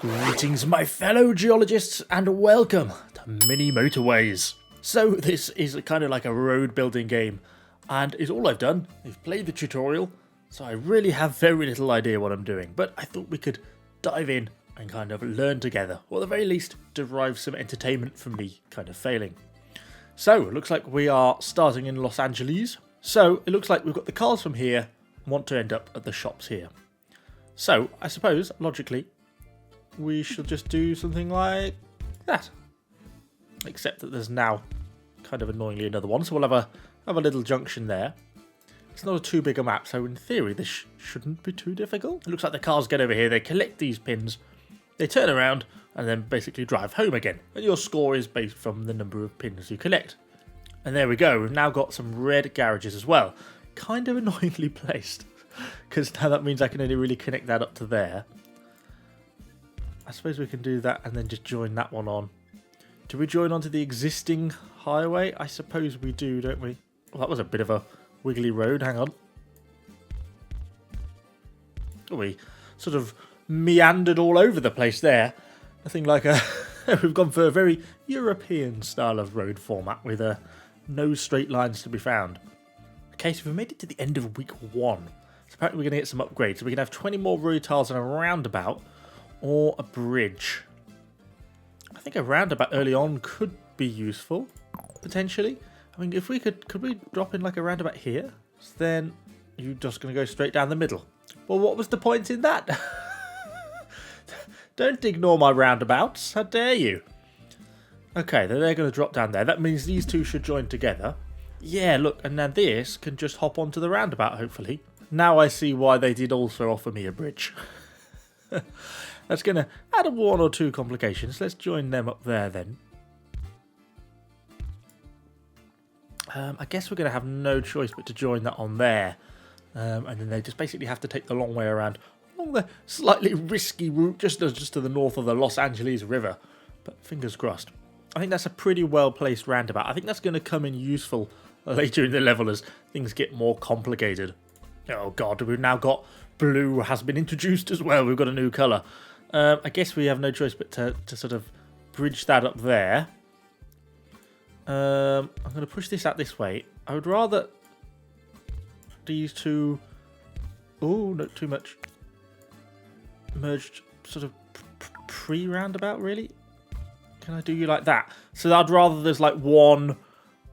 Greetings, my fellow geologists, and welcome to Mini Motorways. So this is kind of like a road building game, and it's all I've done. I've played the tutorial, so I really have very little idea what I'm doing, but I thought we could dive in and kind of learn together, or at the very least derive some entertainment from me kind of failing. So it looks like we are starting in Los Angeles. So it looks like we've got the cars from here and want to end up at the shops here. So I suppose, logically, we should just do something like that. Except that there's now kind of annoyingly another one, so we'll have a little junction there. It's not too big a map, so in theory this shouldn't be too difficult. It looks like the cars get over here, they collect these pins, they turn around, and then basically drive home again. And your score is based from the number of pins you collect. And there we go, we've now got some red garages as well. Kind of annoyingly placed, because now that means I can only really connect that up to there. I suppose we can do that and then just join that one on. Do we join onto the existing highway? I suppose we do, don't we? Well, that was a bit of a wiggly road. Hang on. We sort of meandered all over the place there. Nothing like a... We've gone for a very European style of road format with no straight lines to be found. Okay, so we've made it to the end of week 1. So apparently we're going to get some upgrades. So we can have 20 more road tiles and a roundabout. Or a bridge. I think a roundabout early on could be useful, potentially. I mean, if we could we drop in like a roundabout here? So then you're just going to go straight down the middle. Well, what was the point in that? Don't ignore my roundabouts. How dare you? Okay, they're going to drop down there. That means these two should join together. Yeah, look, and now this can just hop onto the roundabout, hopefully. Now I see why they did also offer me a bridge. That's going to add 1 or 2 complications. Let's join them up there then. I guess we're going to have no choice but to join that on there. And then they just basically have to take the long way around. Along the slightly risky route just to the north of the Los Angeles River. But fingers crossed. I think that's a pretty well placed roundabout. I think that's going to come in useful later in the level as things get more complicated. Oh god, we've now got blue has been introduced as well. We've got a new colour. I guess we have no choice but to sort of bridge that up there. I'm going to push this out this way. I would rather these two... Oh, not too much. Merged sort of pre-roundabout, really? Can I do you like that? So I'd rather there's like one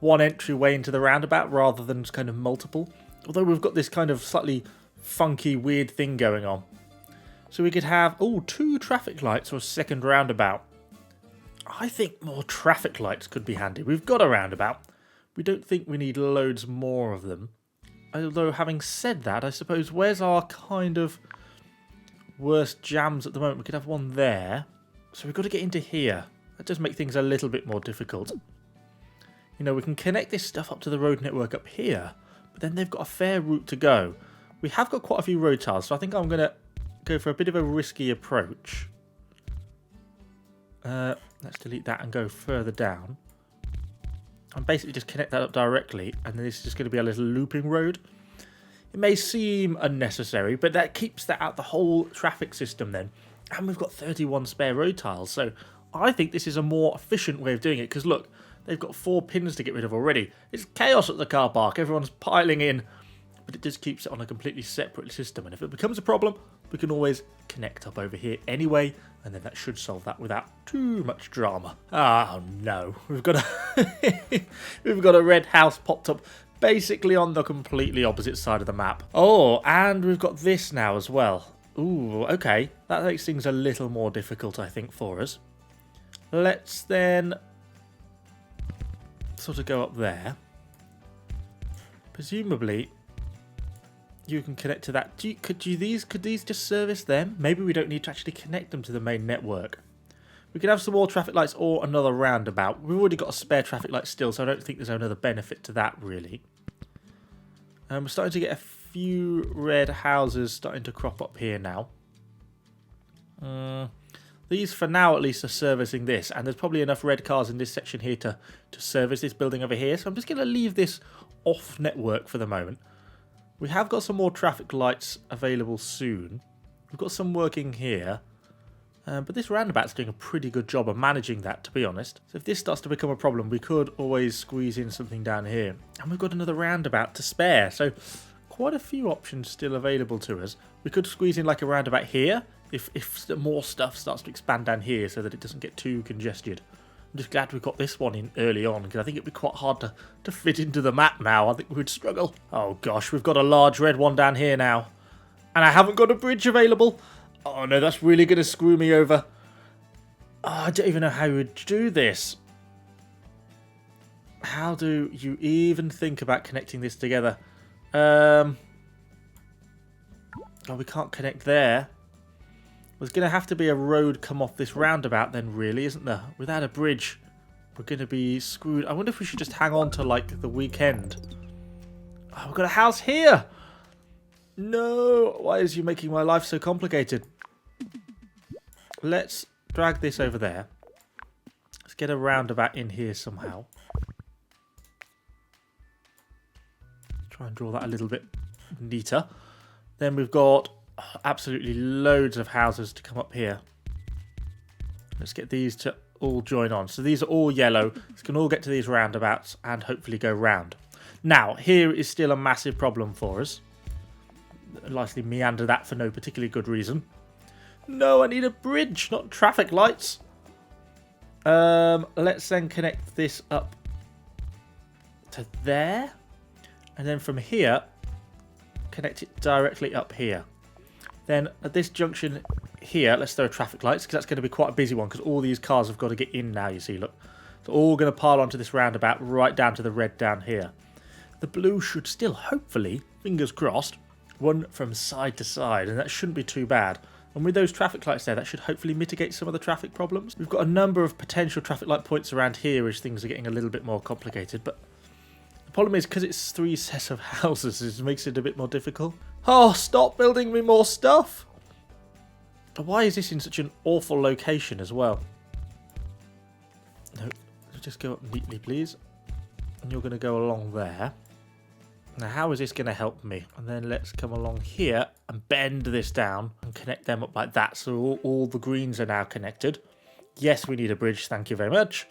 entryway into the roundabout rather than just kind of multiple. Although we've got this kind of slightly funky, weird thing going on. So we could have, 2 traffic lights or a second roundabout. I think more traffic lights could be handy. We've got a roundabout. We don't think we need loads more of them. Although, having said that, I suppose, where's our kind of worst jams at the moment? We could have one there. So we've got to get into here. That does make things a little bit more difficult. You know, we can connect this stuff up to the road network up here. But then they've got a fair route to go. We have got quite a few road tiles, so I think I'm going to go for a bit of a risky approach. Let's delete that and go further down. And basically just connect that up directly, and then this is just going to be a little looping road. It may seem unnecessary, but that keeps that out the whole traffic system then. And we've got 31 spare road tiles, so I think this is a more efficient way of doing it, because look, they've got 4 pins to get rid of already. It's chaos at the car park, everyone's piling in. But it just keeps it on a completely separate system. And if it becomes a problem, we can always connect up over here anyway. And then that should solve that without too much drama. Oh no, we've got a red house popped up basically on the completely opposite side of the map. Oh, and we've got this now as well. Ooh, okay. That makes things a little more difficult, I think, for us. Let's then sort of go up there. Presumably you can connect to that. Could these just service them? Maybe we don't need to actually connect them to the main network. We could have some more traffic lights or another roundabout. We've already got a spare traffic light still, so I don't think there's another benefit to that, really. We're starting to get a few red houses starting to crop up here now. These, for now at least, are servicing this, and there's probably enough red cars in this section here to service this building over here, so I'm just going to leave this off network for the moment. We have got some more traffic lights available soon. We've got some working here. But this roundabout's doing a pretty good job of managing that, to be honest. So if this starts to become a problem, we could always squeeze in something down here. And we've got another roundabout to spare, so quite a few options still available to us. We could squeeze in like a roundabout here, if more stuff starts to expand down here so that it doesn't get too congested. I'm just glad we've got this one in early on, because I think it'd be quite hard to fit into the map now. I think we would struggle. Oh gosh, we've got a large red one down here now. And I haven't got a bridge available. Oh no, that's really going to screw me over. Oh, I don't even know how you would do this. How do you even think about connecting this together? Oh, we can't connect there. There's going to have to be a road come off this roundabout then, really, isn't there? Without a bridge, we're going to be screwed. I wonder if we should just hang on to, like, the weekend. Oh, we've got a house here! No! Why is you making my life so complicated? Let's drag this over there. Let's get a roundabout in here somehow. Try and draw that a little bit neater. Then we've got absolutely loads of houses to come up here. Let's get these to all join on. So these are all yellow. This can all get to these roundabouts and hopefully go round. Now, here is still a massive problem for us. Likely meander that for no particularly good reason. No, I need a bridge, not traffic lights. Let's then connect this up to there. And then from here, connect it directly up here. Then at this junction here, let's throw traffic lights, because that's going to be quite a busy one, because all these cars have got to get in now, you see, look. They're all going to pile onto this roundabout right down to the red down here. The blue should still, hopefully, fingers crossed, run from side to side, and that shouldn't be too bad. And with those traffic lights there, that should hopefully mitigate some of the traffic problems. We've got a number of potential traffic light points around here as things are getting a little bit more complicated, but the problem is, because it's 3 sets of houses, it makes it a bit more difficult. Oh, stop building me more stuff! Why is this in such an awful location as well? No, just go up neatly, please. And you're going to go along there. Now, how is this going to help me? And then let's come along here and bend this down and connect them up like that. So all the greens are now connected. Yes, we need a bridge. Thank you very much.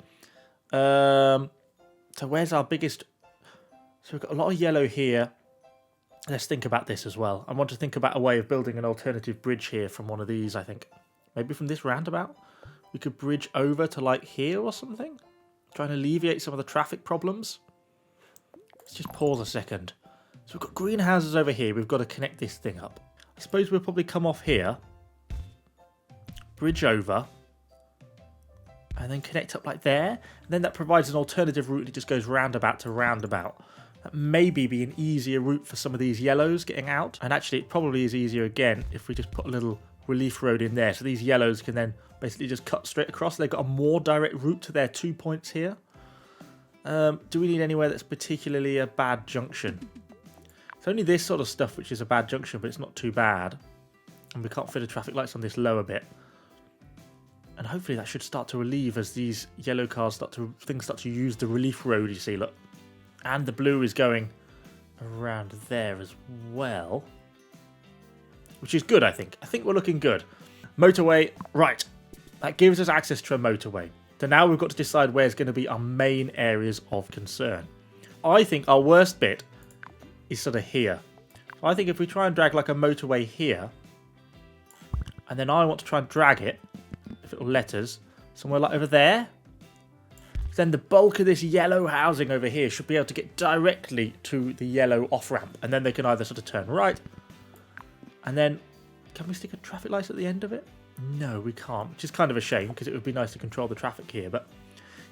So where's our biggest... So we've got a lot of yellow here. Let's think about this as well. I want to think about a way of building an alternative bridge here from one of these, I think. Maybe from this roundabout? We could bridge over to like here or something? Try and alleviate some of the traffic problems. Let's just pause a second. So we've got greenhouses over here. We've got to connect this thing up. I suppose we'll probably come off here. Bridge over. And then connect up like there. And then that provides an alternative route that just goes roundabout to roundabout. That maybe be an easier route for some of these yellows getting out. And actually it probably is easier again if we just put a little relief road in there. So these yellows can then basically just cut straight across. They've got a more direct route to their 2 points here. Do we need anywhere that's particularly a bad junction? It's only this sort of stuff which is a bad junction, but it's not too bad. And we can't fit the traffic lights on this lower bit. And hopefully that should start to relieve as these yellow cars start to use the relief road, you see, look. And the blue is going around there as well. Which is good, I think. I think we're looking good. Motorway, right. That gives us access to a motorway. So now we've got to decide where's going to be our main areas of concern. I think our worst bit is sort of here. So I think if we try and drag like a motorway here, and then I want to try and drag it, if it'll let us, somewhere like over there, then the bulk of this yellow housing over here should be able to get directly to the yellow off-ramp. And then they can either sort of turn right, and then, can we stick a traffic light at the end of it? No, we can't, which is kind of a shame, because it would be nice to control the traffic here. But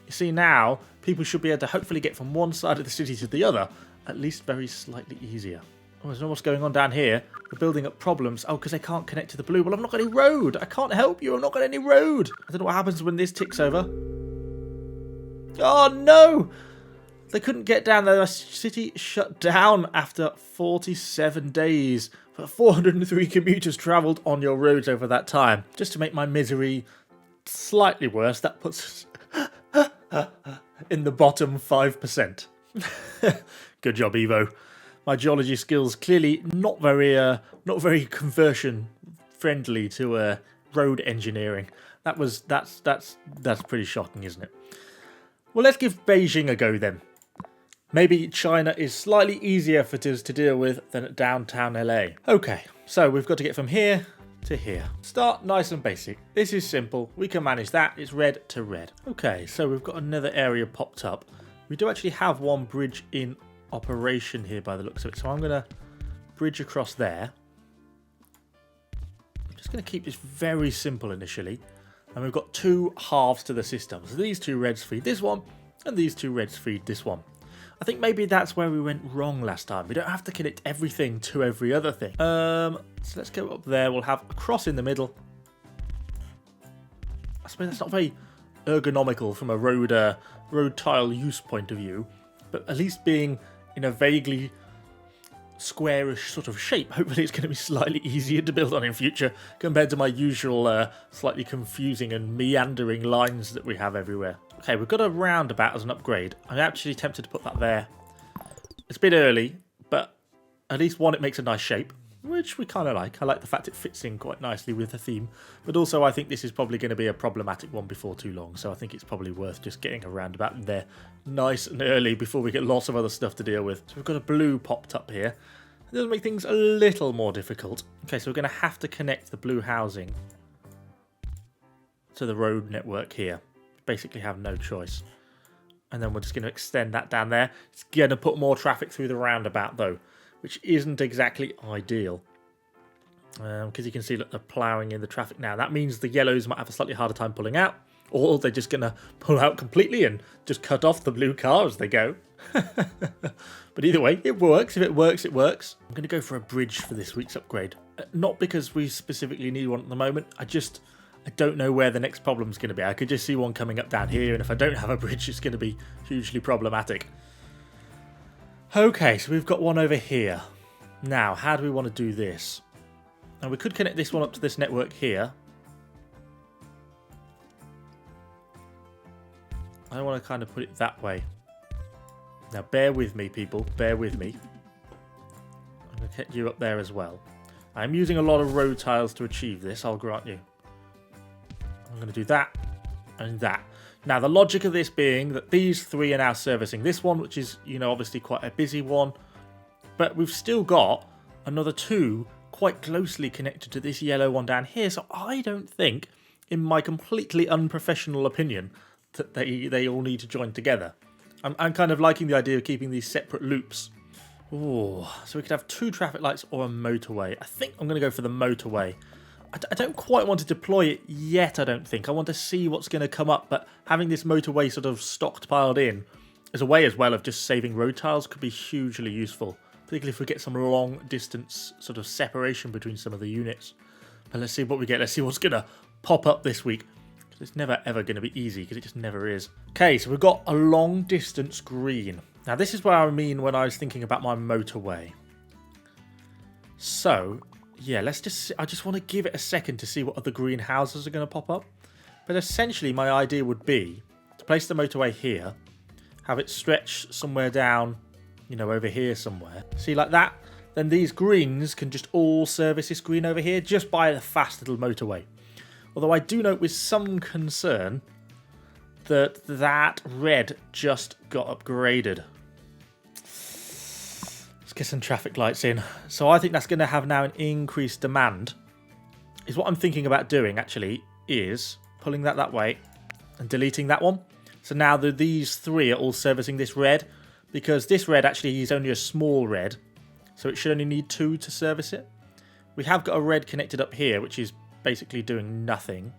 you see now, people should be able to hopefully get from one side of the city to the other, at least very slightly easier. Oh, there's not what's going on down here. We're building up problems. Oh, because they can't connect to the blue. Well, I've not got any road. I can't help you. I've not got any road. I don't know what happens when this ticks over. Oh, no! They couldn't get down there. The city shut down after 47 days. But 403 commuters travelled on your roads over that time. Just to make my misery slightly worse, that puts us in the bottom 5%. Good job, Evo. My geology skills clearly not very conversion friendly to road engineering. That's pretty shocking, isn't it? Well, let's give Beijing a go then. Maybe China is slightly easier for us to deal with than downtown LA. Okay, so we've got to get from here to here. Start nice and basic. This is simple. We can manage that. It's red to red. Okay, so we've got another area popped up. We do actually have one bridge in operation here by the looks of it. So I'm going to bridge across there. I'm just going to keep this very simple initially. And we've got two halves to the system. So these two reds feed this one, and these two reds feed this one. I think maybe that's where we went wrong last time. We don't have to connect everything to every other thing. So let's go up there. We'll have a cross in the middle. I suppose that's not very ergonomical from a road tile use point of view, but at least being in a vaguely squarish sort of shape, hopefully it's going to be slightly easier to build on in future compared to my usual slightly confusing and meandering lines that we have everywhere. Okay, we've got a roundabout as an upgrade. I'm actually tempted to put that there. It's a bit early, but at least one, it makes a nice shape, which we kind of like. I like the fact it fits in quite nicely with the theme, but also I think this is probably going to be a problematic one before too long, so I think it's probably worth just getting a roundabout in there nice and early before we get lots of other stuff to deal with. So we've got a blue popped up here. It does make things a little more difficult. Okay, so we're going to have to connect the blue housing to the road network here. Basically have no choice. And then we're just going to extend that down there. It's going to put more traffic through the roundabout though, which isn't exactly ideal. Because you can see, look, they're ploughing in the traffic now. That means the yellows might have a slightly harder time pulling out, or they're just going to pull out completely and just cut off the blue car as they go. But either way, it works. If it works, it works. I'm going to go for a bridge for this week's upgrade. Not because we specifically need one at the moment. I don't know where the next problem's going to be. I could just see one coming up down here, and if I don't have a bridge, it's going to be hugely problematic. Okay, so we've got one over here. Now, how do we want to do this? Now, we could connect this one up to this network here. I want to kind of put it that way. Now, bear with me, people. Bear with me. I'm going to get you up there as well. I'm using a lot of road tiles to achieve this, I'll grant you. I'm going to do that and that. Now, the logic of this being that these three are now servicing this one, which is, you know, obviously quite a busy one. But we've still got another two quite closely connected to this yellow one down here. So I don't think, in my completely unprofessional opinion, that they all need to join together. I'm kind of liking the idea of keeping these separate loops. Oh, so we could have two traffic lights or a motorway. I think I'm going to go for the motorway. I don't quite want to deploy it yet, I don't think. I want to see what's going to come up, but having this motorway sort of stockpiled in as a way as well of just saving road tiles could be hugely useful, particularly if we get some long distance sort of separation between some of the units. But let's see what we get. Let's see what's going to pop up this week. It's never ever going to be easy because it just never is. Okay, so we've got a long distance green. Now this is what I mean when I was thinking about my motorway. So, yeah, I just want to give it a second to see what other green houses are going to pop up. But essentially my idea would be to place the motorway here, have it stretch somewhere down, you know, over here somewhere. See, like that? Then these greens can just all service this green over here just by a fast little motorway. Although I do note with some concern that that red just got upgraded. Let's get some traffic lights in. So I think that's going to have now an increased demand. Is what I'm thinking about doing actually is pulling that way and deleting that one. So now these three are all servicing this red, because this red actually is only a small red. So it should only need two to service it. We have got a red connected up here, which is basically doing nothing.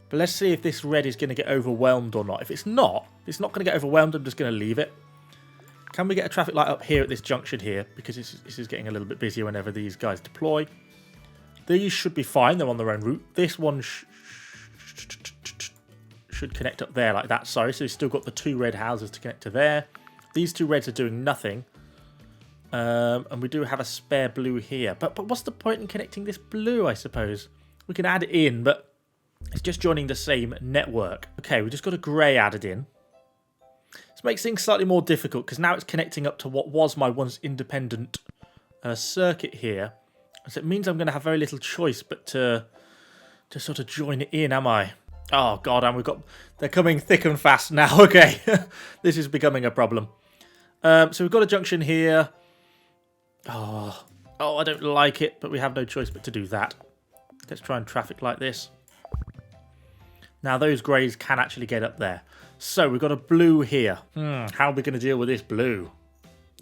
But let's see if this red is going to get overwhelmed or not. If it's not going to get overwhelmed, I'm just going to leave it. Can we get a traffic light up here at this junction here? Because this is getting a little bit busier whenever these guys deploy. These should be fine. They're on their own route. This one should connect up there like that. Sorry, so we've still got the two red houses to connect to there. These two reds are doing nothing. And we do have a spare blue here. But what's the point in connecting this blue, I suppose? We can add it in, but it's just joining the same network. Okay, we just got a grey added in. This makes things slightly more difficult because now it's connecting up to what was my once independent circuit here. So it means I'm going to have very little choice but to to sort of join it in, am I? Oh god, and they're coming thick and fast now. Okay, this is becoming a problem. So we've got a junction here. Oh, I don't like it, but we have no choice but to do that. Let's try and traffic light this. Now those greys can actually get up there. So we've got a blue here. How are we going to deal with this blue?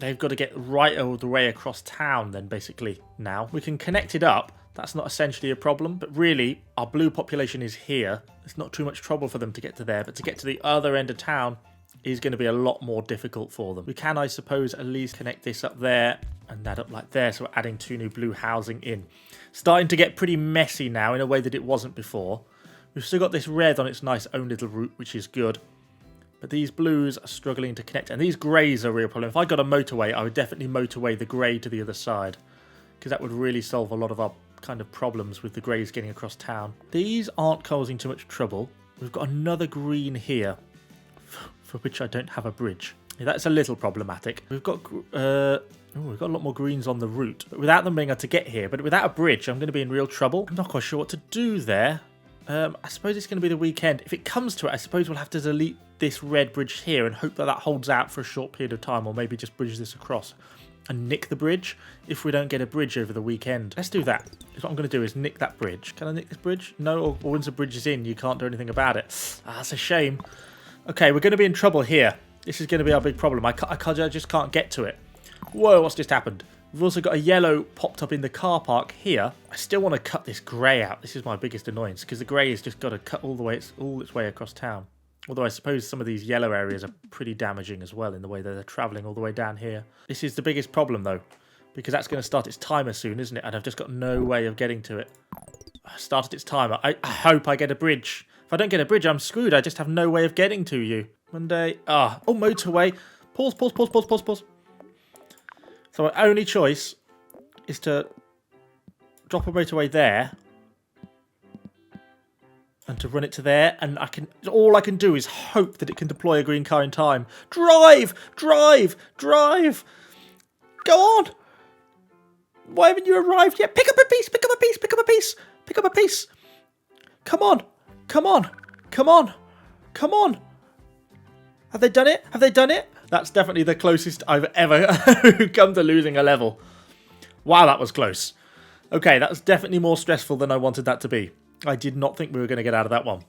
They've got to get right all the way across town then, basically, now. We can connect it up. That's not essentially a problem, but really, our blue population is here. It's not too much trouble for them to get to there, but to get to the other end of town is going to be a lot more difficult for them. We can, I suppose, at least connect this up there and that up like there, so we're adding 2 new blue housing in. Starting to get pretty messy now in a way that it wasn't before. We've still got this red on its nice own little route, which is good. But these blues are struggling to connect, and these greys are a real problem. If I got a motorway, I would definitely motorway the grey to the other side, because that would really solve a lot of our kind of problems with the greys getting across town. These aren't causing too much trouble. We've got another green here, for which I don't have a bridge. Yeah, that's a little problematic. We've got a lot more greens on the route, but without them being able to get here, but without a bridge, I'm going to be in real trouble. I'm not quite sure what to do there. I suppose it's going to be the weekend. If it comes to it, I suppose we'll have to delete this red bridge here and hope that that holds out for a short period of time, or maybe just bridge this across and nick the bridge if we don't get a bridge over the weekend. Let's do that. What I'm going to do is nick that bridge. Can I nick this bridge? No, or once the bridge is in, you can't do anything about it. That's a shame. Okay, we're going to be in trouble here. This is going to be our big problem. I just can't get to it. Whoa, what's just happened? We've also got a yellow popped up in the car park here. I still want to cut this grey out. This is my biggest annoyance, because the grey has just got to cut all its way across town. Although I suppose some of these yellow areas are pretty damaging as well in the way that they're travelling all the way down here. This is the biggest problem though, because that's going to start its timer soon, isn't it? And I've just got no way of getting to it. I started its timer. I hope I get a bridge. If I don't get a bridge, I'm screwed. I just have no way of getting to you. Monday. Oh, motorway. Pause. So my only choice is to drop a motorway there and to run it to there, and all I can do is hope that it can deploy a green car in time. Drive! Go on! Why haven't you arrived yet? Pick up a piece! Come on! Have they done it? That's definitely the closest I've ever come to losing a level. Wow, that was close. Okay, that was definitely more stressful than I wanted that to be. I did not think we were going to get out of that one.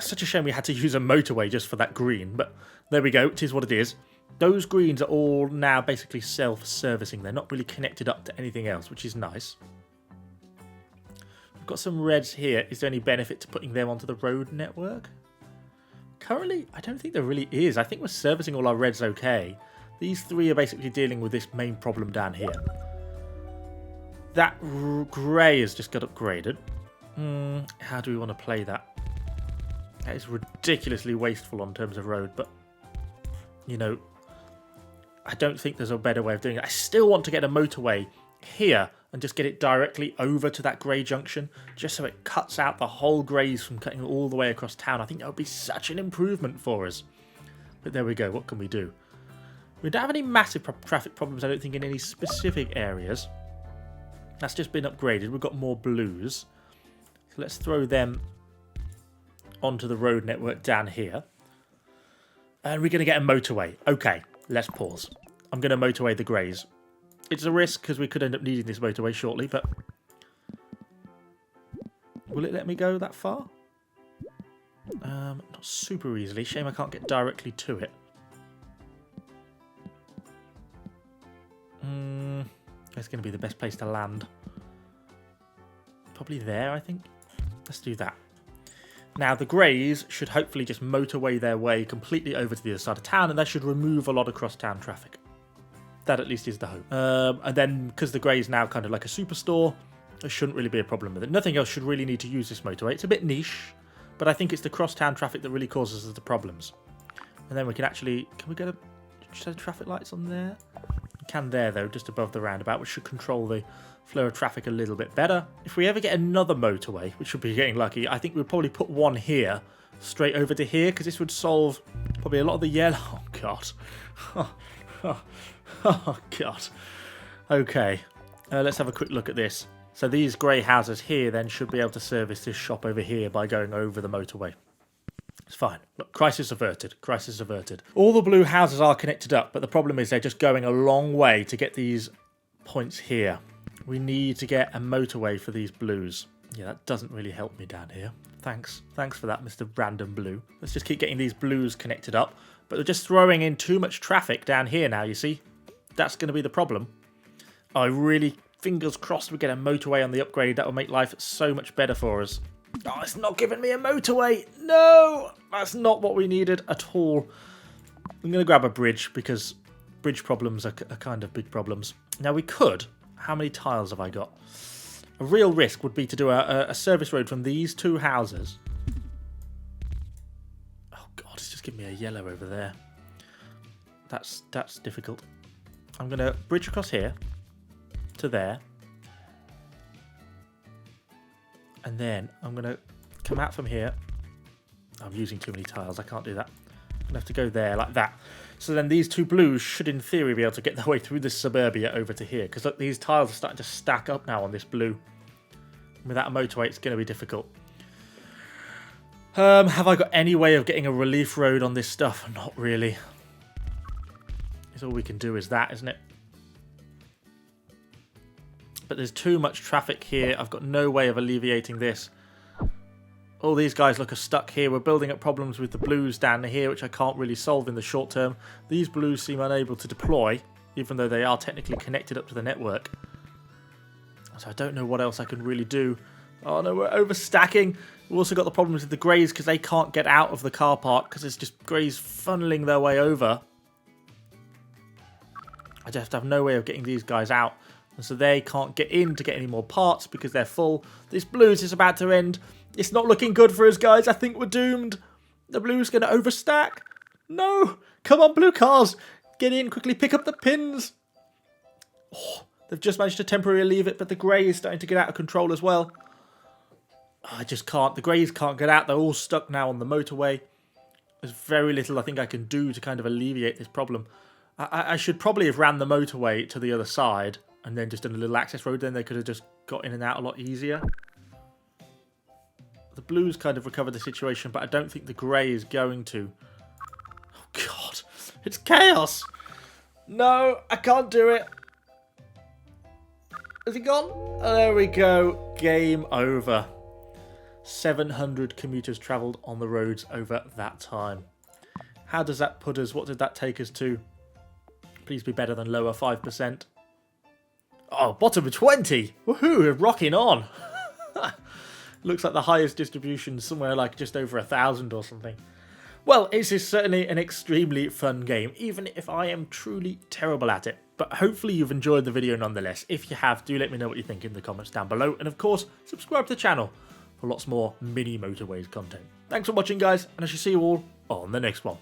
Such a shame we had to use a motorway just for that green, but there we go. It is what it is. Those greens are all now basically self-servicing. They're not really connected up to anything else, which is nice. We've got some reds here. Is there any benefit to putting them onto the road network? Currently, I don't think there really is. I think we're servicing all our reds okay. These 3 are basically dealing with this main problem down here. That grey has just got upgraded. How do we want to play that? That is ridiculously wasteful on terms of road, but, you know, I don't think there's a better way of doing it. I still want to get a motorway here and just get it directly over to that grey junction, just so it cuts out the whole greys from cutting all the way across town. I think that would be such an improvement for us. But there we go. What can we do? We don't have any massive traffic problems, I don't think, in any specific areas. That's just been upgraded. We've got more blues. So let's throw them onto the road network down here. And we're going to get a motorway. Okay, let's pause. I'm going to motorway the greys. It's a risk because we could end up needing this motorway shortly, but will it let me go that far? Not super easily. Shame I can't get directly to it. That's going to be the best place to land. Probably there, I think. Let's do that. Now, the greys should hopefully just motorway their way completely over to the other side of town, and that should remove a lot of cross-town traffic. That at least is the hope. And then, because the grey is now kind of like a superstore, there shouldn't really be a problem with it. Nothing else should really need to use this motorway. It's a bit niche, but I think it's the cross-town traffic that really causes us the problems. And then we can actually... Can we get a set of traffic lights on there? We can there, though, just above the roundabout, which should control the flow of traffic a little bit better. If we ever get another motorway, which would be getting lucky, I think we'd probably put one here, straight over to here, because this would solve probably a lot of the yellow... Oh, God. Oh, God. Okay. Let's have a quick look at this. So these grey houses here then should be able to service this shop over here by going over the motorway. It's fine. Look, crisis averted. Crisis averted. All the blue houses are connected up, but the problem is they're just going a long way to get these points here. We need to get a motorway for these blues. Yeah, that doesn't really help me down here. Thanks. Thanks for that, Mr. Random Blue. Let's just keep getting these blues connected up. But they're just throwing in too much traffic down here now, you see. That's going to be the problem. I really, fingers crossed, we get a motorway on the upgrade. That will make life so much better for us. Oh, it's not giving me a motorway. No, that's not what we needed at all. I'm going to grab a bridge because bridge problems are kind of big problems. Now we could. How many tiles have I got? A real risk would be to do a service road from these two houses. Oh God, it's just giving me a yellow over there. That's difficult. I'm going to bridge across here to there. And then I'm going to come out from here. I'm using too many tiles. I can't do that. I'm going to have to go there like that. So then these two blues should, in theory, be able to get their way through this suburbia over to here. Because look, these tiles are starting to stack up now on this blue. Without a motorway, it's going to be difficult. Have I got any way of getting a relief road on this stuff? Not really. It's all we can do is that, isn't it? But there's too much traffic here. I've got no way of alleviating this. All these guys look are stuck here. We're building up problems with the blues down here, which I can't really solve in the short term. These blues seem unable to deploy, even though they are technically connected up to the network. So I don't know what else I can really do. Oh no, we're overstacking. We've also got the problems with the greys because they can't get out of the car park because it's just greys funneling their way over. I just have no way of getting these guys out. And so they can't get in to get any more parts because they're full. This blues is about to end. It's not looking good for us, guys. I think we're doomed. The blue's going to overstack. No. Come on, blue cars. Get in quickly. Pick up the pins. Oh, they've just managed to temporarily leave it, but the grey is starting to get out of control as well. I just can't. The greys can't get out. They're all stuck now on the motorway. There's very little I think I can do to kind of alleviate this problem. I should probably have ran the motorway to the other side and then just done a little access road. Then they could have just got in and out a lot easier. The blues kind of recovered the situation, but I don't think the grey is going to. Oh, God. It's chaos. No, I can't do it. Has he gone? Oh, there we go. Game over. 700 commuters travelled on the roads over that time. How does that put us? What did that take us to? Please be better than lower 5%. Oh, bottom of 20. Woohoo, we're rocking on. Looks like the highest distribution somewhere like just over 1,000 or something. Well, this is certainly an extremely fun game, even if I am truly terrible at it. But hopefully you've enjoyed the video nonetheless. If you have, do let me know what you think in the comments down below. And of course, subscribe to the channel for lots more mini motorways content. Thanks for watching, guys, and I shall see you all on the next one.